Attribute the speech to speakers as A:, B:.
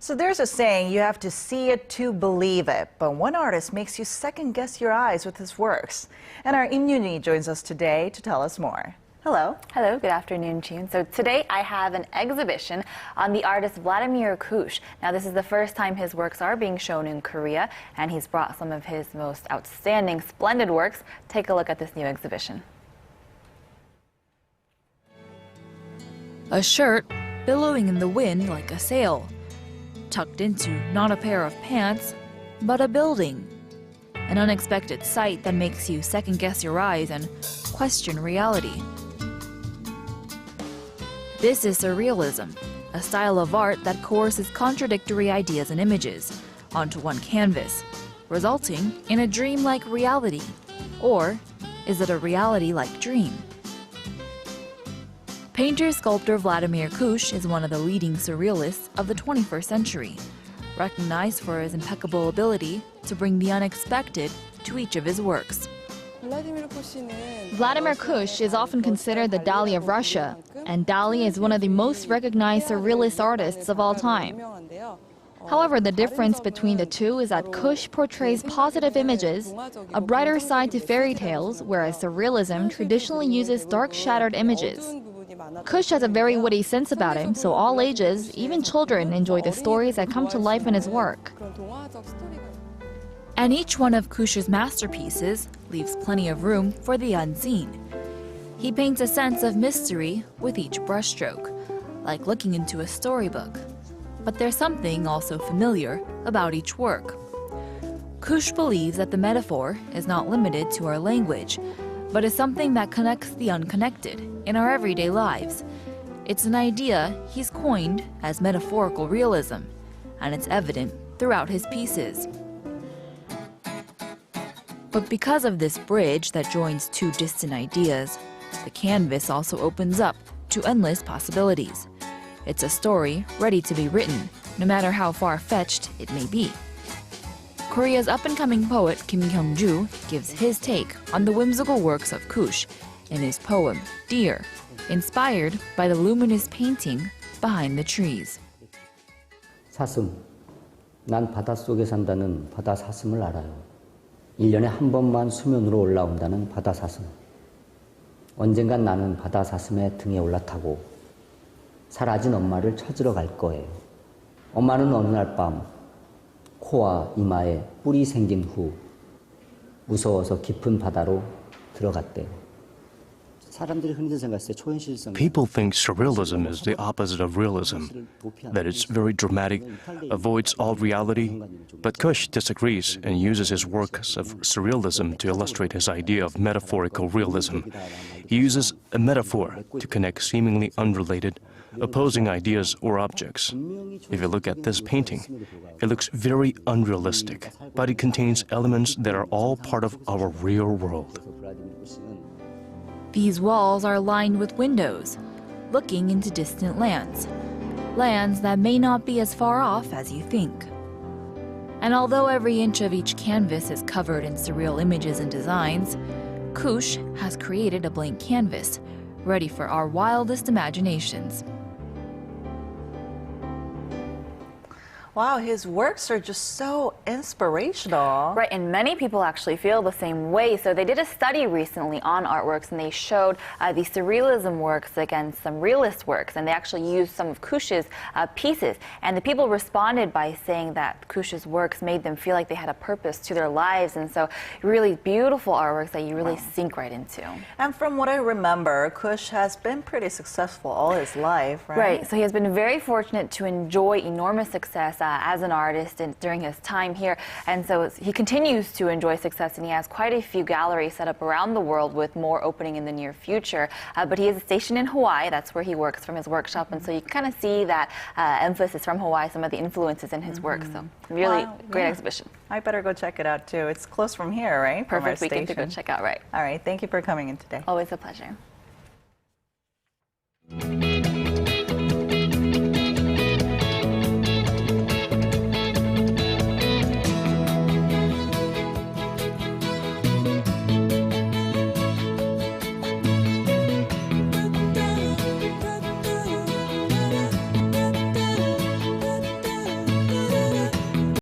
A: So there's a saying, you have to see it to believe it. But one artist makes you second guess your eyes with his works. And our Im Yoon-hee joins us today to tell us more. Hello.
B: Hello, good afternoon, June. So today I have an exhibition on the artist Vladimir Kush. Now this is the first time his works are being shown in Korea, and he's brought some of his most outstanding, splendid works. Take a look at this new exhibition.
C: A shirt billowing in the wind like a sail, tucked into not a pair of pants, but a building. An unexpected sight that makes you second guess your eyes and question reality. This is Surrealism, a style of art that coerces contradictory ideas and images onto one canvas, resulting in a dream-like reality. Or is it a reality-like dream? Painter-sculptor Vladimir Kush is one of the leading surrealists of the 21st century, recognized for his impeccable ability to bring the unexpected to each of his works.
D: Vladimir Kush is often considered the Dali of Russia, and Dali is one of the most recognized surrealist artists of all time. However, the difference between the two is that Kush portrays positive images, a brighter side to fairy tales, whereas surrealism traditionally uses dark, shattered images. Kush has a very witty sense about him, so all ages, even children, enjoy the stories that come to life in his work.
C: And each one of Kush's masterpieces leaves plenty of room for the unseen. He paints a sense of mystery with each brushstroke, like looking into a storybook. But there's something also familiar about each work. Kush believes that the metaphor is not limited to our language, but is something that connects the unconnected in our everyday lives. It's an idea he's coined as metaphorical realism, and it's evident throughout his pieces. But because of this bridge that joins two distant ideas, the canvas also opens up to endless possibilities. It's a story ready to be written, no matter how far-fetched it may be. Korea's up-and-coming poet Kim Hyung-ju gives his take on the whimsical works of Kush in his poem Deer, inspired by the luminous painting behind the trees.
E: 사슴, 난 바닷속에 산다는 바다 사슴을 알아요. 1년에 한 번만 수면으로 올라온다는 바다 사슴. 언젠간 나는 바다 사슴의 등에 올라타고 사라진 엄마를 찾으러 갈 거예요. 엄마는 어느 날 밤 코와 이마에 뿔이 생긴 후 무서워서 깊은 바다로 들어갔대요.
F: People think surrealism is the opposite of realism, that it's very dramatic, avoids all reality. But Kush disagrees and uses his works of surrealism to illustrate his idea of metaphorical realism. He uses a metaphor to connect seemingly unrelated, opposing ideas or objects. If you look at this painting, it looks very unrealistic, but it contains elements that are all part of our real world.
C: These walls are lined with windows, looking into distant lands that may not be as far off as you think. And although every inch of each canvas is covered in surreal images and designs, Kush has created a blank canvas, ready for our wildest imaginations.
A: Wow, his works are just so inspirational.
B: Right, and many people actually feel the same way. So they did a study recently on artworks, and they showed the surrealism works against some realist works, and they actually used some of Kush's pieces. And the people responded by saying that Kush's works made them feel like they had a purpose to their lives, and so really beautiful artworks that you really sink right into.
A: And from what I remember, Kush has been pretty successful all his life, right?
B: Right, so he has been very fortunate to enjoy enormous success as an artist during his time here, and so he continues to enjoy success, and he has quite a few galleries set up around the world with more opening in the near future. But he is stationed in Hawaii. That's where he works from his workshop, and so you can kind of see that emphasis from Hawaii, some of the influences in his work. So really great exhibition.
A: I better go check it out too. It's close from here, right?
B: Perfect weekend to go check out, right?
A: All right, thank you for coming in today.
B: Always a pleasure.